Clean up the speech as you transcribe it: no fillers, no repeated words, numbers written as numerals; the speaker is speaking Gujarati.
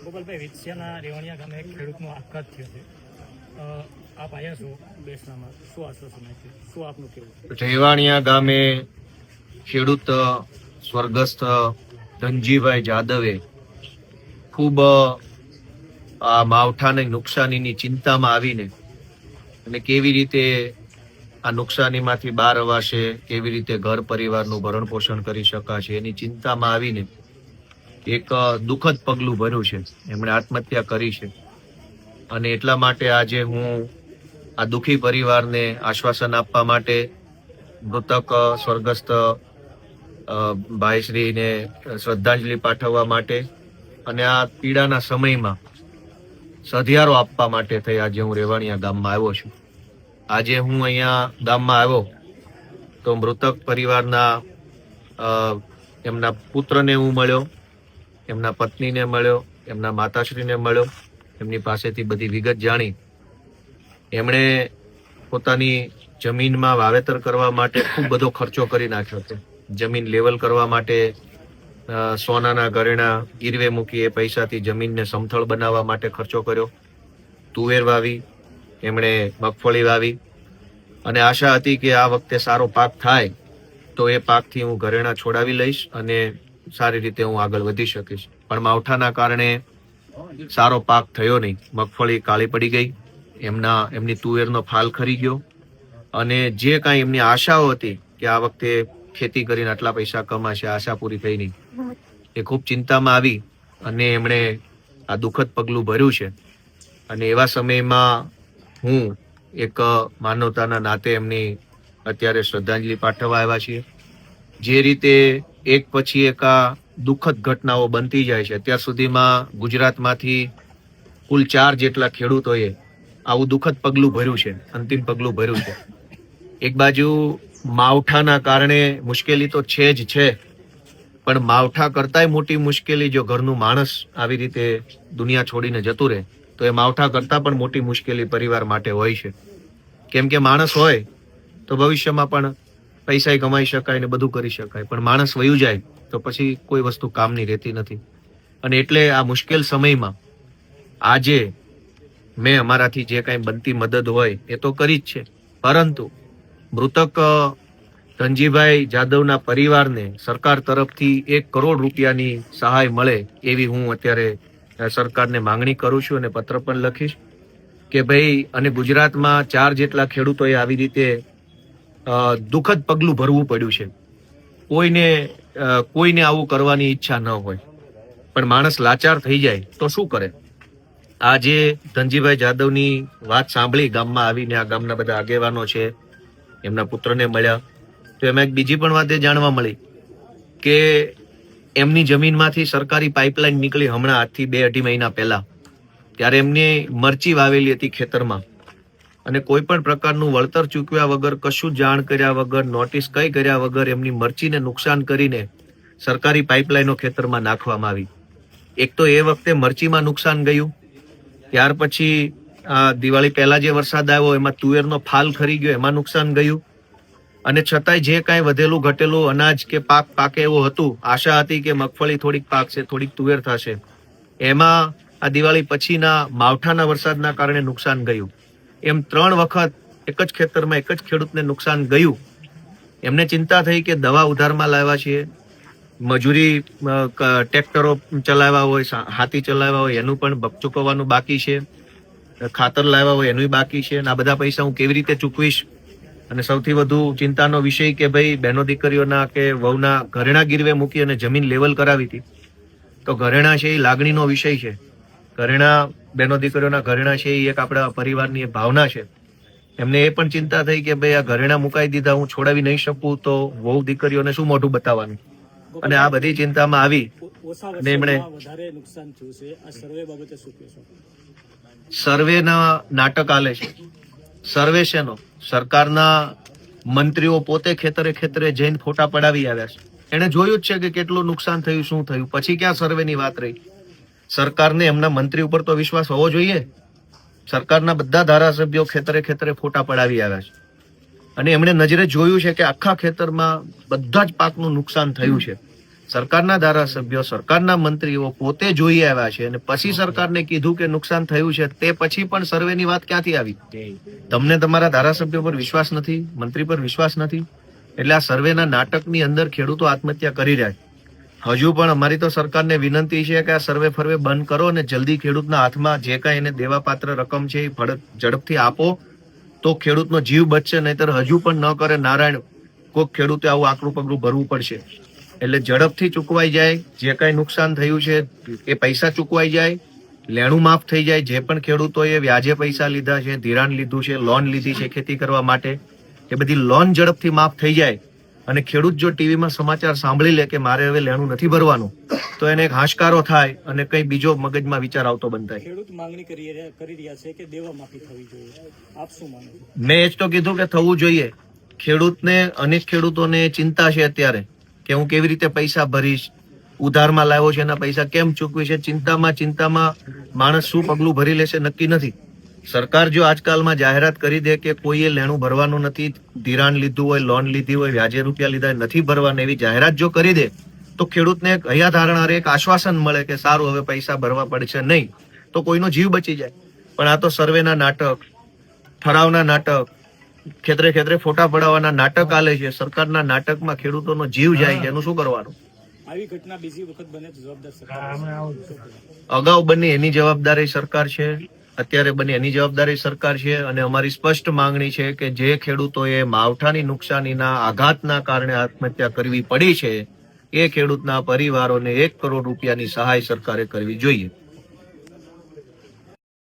ગોપાલભાઈ, વિછિયાના રેવાણિયા ગામે એક ખેડૂતનો આપઘાત થયો છે. આપ આવ્યા છો બેસણામાં, શું આશ્વાસન આપ્યું, શું આપનું કેવું? રેવાણિયા ગામે ખેડૂત સ્વર્ગસ્થ ધનજીભાઈ જાદવે ખૂબ આ માવઠાની નુકસાનીની ચિંતામાં આવીને અને કેવી રીતે આ નુકસાનીમાંથી બહાર અવાશે, કેવી રીતે ઘર પરિવારનું ભરણ પોષણ કરી શકાશે એની ચિંતામાં આવીને એક દુઃખદ પગલું ભર્યું છે. એમણે આત્મહત્યા કરી છે. અને એટલા માટે આજે હું આ દુઃખી પરિવારને આશ્વાસન આપવા માટે, મૃતક સ્વર્ગસ્થ ભાઈશ્રીને શ્રદ્ધાંજલિ પાઠવવા માટે અને આ પીડાના સમયમાં સધિયારો આપવા માટે થઈ આજે હું રેવાણિયા ગામમાં આવ્યો છું. આજે હું અહીંયા ગામમાં આવ્યો તો મૃતક પરિવારના એમના પુત્રને હું મળ્યો, એમના પત્નીને મળ્યો, એમના માતાશ્રીને મળ્યો, એમની પાસેથી બધી વિગત જાણી. એમણે પોતાની જમીનમાં વાવેતર કરવા માટે ખૂબ બધો ખર્ચો કરી નાખ્યો હતો. જમીન લેવલ કરવા માટે સોનાના ઘરેણા ગીરવે મૂકી એ પૈસાથી જમીનને સમથળ બનાવવા માટે ખર્ચો કર્યો. તુવેર વાવી, એમણે મગફળી વાવી અને આશા હતી કે આ વખતે સારો પાક થાય તો એ પાકથી હું ઘરેણા છોડાવી લઈશ અને સારી રીતે હું આગળ વધી શકીશ. પણ માવઠાના કારણે સારો પાક થયો નહીં. મગફળી કાળી પડી ગઈ, એમની તુવેરનો ફાલ ખરી ગયો અને જે કાંઈ એમની આશાઓ હતી કે આ વખતે ખેતી કરીને આટલા પૈસા કમાશે, આશા પૂરી થઈ નહીં. એ ખૂબ ચિંતામાં આવી અને એમણે આ દુઃખદ પગલું ભર્યું છે. અને એવા સમયમાં હું એક માનવતાના નાતે એમની અત્યારે શ્રદ્ધાંજલિ પાઠવવા આવ્યા છીએ. જે રીતે એક પછી એક આ દુઃખદ ઘટનાઓ બનતી જાય છે, અત્યાર સુધીમાં ગુજરાતમાંથી કુલ 4 જેટલા ખેડૂતોએ આવું દુઃખદ પગલું ભર્યું છે, અંતિમ પગલું ભર્યું છે. એક બાજુ માવઠાના કારણે મુશ્કેલી તો છે જ છે, પણ માવઠા કરતાંય મોટી મુશ્કેલી જો ઘરનું માણસ આવી રીતે દુનિયા છોડીને જતું રહે તો એ માવઠા કરતાં પણ મોટી મુશ્કેલી પરિવાર માટે હોય છે. કેમ કે માણસ હોય તો ભવિષ્યમાં પણ પૈસા કમાઈ શકાય ને બધું કરી શકાય, પણ માણસ વયું જાય તો પછી કોઈ વસ્તુ કામની રહેતી નથી. અને એટલે આ મુશ્કેલ સમયમાં આજે મેં અમારાથી જે કાંઈ બનતી મદદ હોય એ તો કરી જ છે, પરંતુ મૃતક ધનજીભાઈ જાદવના પરિવારને સરકાર તરફથી 1 કરોડ રૂપિયાની સહાય મળે એવી હું અત્યારે સરકારને માંગણી કરું છું અને પત્ર પણ લખીશ કે ભાઈ, અને ગુજરાતમાં 4 જેટલા ખેડૂતોએ આવી રીતે દુઃખદ પગલું ભરવું પડ્યું છે. કોઈને આવું કરવાની ઈચ્છા ન હોય, પણ માણસ લાચાર થઈ જાય તો શું કરે? આજે ધનજીભાઈ જાદવની વાત સાંભળી, ગામમાં આવીને આ ગામના બધા આગેવાનો છે, એમના પુત્રને મળ્યા તો એમાં એક બીજી પણ વાત એ જાણવા મળી કે એમની જમીનમાંથી સરકારી પાઇપલાઇન નીકળી હમણાં આજથી 2-2.5 મહિના પહેલા. ત્યારે એમને મરચી વાવેલી હતી ખેતરમાં અને કોઈ પણ પ્રકારનું વળતર ચૂકવ્યા વગર, કશું જાણ કર્યા વગર, નોટિસ કઈ કર્યા વગર એમની મરચીને નુકસાન કરીને સરકારી પાઇપલાઇનો ખેતરમાં નાખવામાં આવી. એક તો એ વખતે મરચીમાં નુકસાન ગયું, ત્યાર પછી દિવાળી પહેલા જે વરસાદ આવ્યો એમાં તુવેરનો ફાલ ખરી ગયો, એમાં નુકસાન ગયું. અને છતાંય જે કાંઈ વધેલું ઘટેલું અનાજ કે પાક પાકે એવું હતું, આશા હતી કે મગફળી થોડીક પાકશે, થોડીક તુવેર થશે, એમાં આ દિવાળી પછીના માવઠાના વરસાદના કારણે નુકસાન ગયું. એમ 3 વખત એક જ ખેતરમાં એક જ ખેડૂતને નુકસાન ગયું. એમને ચિંતા થઈ કે દવા ઉધારમાં લાવ્યા છીએ, મજૂરી ટ્રેક્ટરો ચલાવ્યા હોય, હાથી ચલાવ્યા હોય એનું પણ ચૂકવવાનું બાકી છે, ખાતર લાવ્યા હોય એનું બાકી છે, અને આ બધા પૈસા હું કેવી રીતે ચૂકવીશ? અને સૌથી વધુ ચિંતાનો વિષય કે ભાઈ, બહેનો દીકરીઓના કે વહુના ઘરેણા ગીરવે મૂકી અને જમીન લેવલ કરાવી હતી. તો ઘરેણા છે એ લાગણીનો વિષય છે. ઘરેણા, બહેનો દીકરીઓના ઘરેણા છે એ એક આપણા પરિવારની ભાવના છે. એમને એ પણ ચિંતા થઈ કે ભાઈ, આ ઘરેણા મુકાઈ દીધા, હું છોડાવી નહીં શકું તો વહુ દીકરીઓને શું મોઢું બતાવવાનું? અને આ બધી ચિંતામાં આવી અને એમણે સર્વેના નાટક આલે છે. સર્વે શેનો? સરકારના મંત્રીઓ પોતે ખેતરે ખેતરે જઈને ફોટા પડાવી આવ્યા છે. એને જોયું જ છે કે કેટલું નુકસાન થયું, શું થયું, પછી ક્યાં સર્વેની વાત રહી? સરકારને એમના મંત્રી ઉપર તો વિશ્વાસ હોવો જોઈએ સરકારના બધા ધારાસભ્યો ખેતરે ખેતરે ફોટા પડાવી આવ્યા છે અને એમણે નજરે જોયું છે કે આખા ખેતરમાં બધા જ પાકનું નુકસાન થયું છે. સરકારના ધારાસભ્યો, સરકારના મંત્રીઓ પોતે જોઈ આવ્યા છે અને પછી સરકારને કીધું કે નુકસાન થયું છે. તે પછી પણ સર્વેની વાત ક્યાંથી આવી? તમને તમારા ધારાસભ્યો પર વિશ્વાસ નથી, મંત્રી પર વિશ્વાસ નથી, એટલે આ સર્વેના નાટકની અંદર ખેડૂતો આત્મહત્યા કરી રહ્યા છે. હજુ પણ અમારી તો સરકારને વિનંતી છે કે આ સર્વે ફરવે બંધ કરો અને જલ્દી ખેડૂતના હાથમાં જે કાંઈ એને દેવાપાત્ર રકમ છે એ ઝડપથી આપો તો ખેડૂતનો જીવ બચશે, નહીતર હજુ પણ ન કરે નારાયણ કોઈક ખેડૂતે આવું આકરું પગલું ભરવું પડશે. એટલે ઝડપથી ચૂકવાઈ જાય, જે કાંઈ નુકસાન થયું છે એ પૈસા ચૂકવાઈ જાય, લેણું માફ થઈ જાય. જે પણ ખેડૂતોએ વ્યાજે પૈસા લીધા છે, ધિરાણ લીધું છે, લોન લીધી છે ખેતી કરવા માટે, એ બધી લોન ઝડપથી માફ થઈ જાય. અને ખેડૂત જો ટીવીમાં સમાચાર સાંભળી લે કે મારે હવે લેણું નથી ભરવાનું, તો એને એક હાશકારો થાય અને કઈ બીજો મગજમાં વિચાર આવતો બંધ થાય. ખેડૂત માંગણી કરી રહ્યા છે કે દેવા માફી થવી જોઈએ, આપ શું માનો છો? મેં એ જ તો કીધું કે થવું જોઈએ. ખેડૂતને, અનેક ખેડૂતોને ચિંતા છે અત્યારે કે હું કેવી રીતે પૈસા ભરીશ, ઉધારમાં લાવ્યો છે એના પૈસા કેમ ચૂકવીશ. ચિંતામાં માણસ શું પગલું ભરી લેશે નક્કી નથી. સરકાર જો આજકાલમાં જાહેરાત કરી દે કે કોઈએ લેણું ભરવાનું નથી, ધિરાણ લીધું હોય, લોન લીધી હોય, વ્યાજે રૂપિયા લીધા હોય, નથી ભરવાના, એવી જાહેરાત જો કરી દે તો ખેડૂતને એક હૈયાધારણા, એક આશ્વાસન મળે કે સારું હવે પૈસા ભરવા પડશે નહીં, તો કોઈનો જીવ બચી જાય. પણ આ તો સર્વેના નાટક, ઠરાવના નાટક, ખેતરે ખેતરે ફોટા પડાવવાના નાટક આલે છે. સરકારના નાટકમાં ખેડૂતોનો જીવ જાય છે, એનું શું કરવાનું? આવી ઘટના બીજી વખત બને તો જવાબદાર સરકાર. અગાઉ બની એની જવાબદારી સરકાર છે, અત્યારે બની એની જવાબદારી સરકાર છે. અને અમારી સ્પષ્ટ માંગણી છે કે જે ખેડૂતોએ માવઠાની નુકસાનીના આઘાતના કારણે આત્મહત્યા કરવી પડી છે એ ખેડૂતના પરિવારોને 1 કરોડ રૂપિયાની સહાય સરકારે કરવી જોઈએ.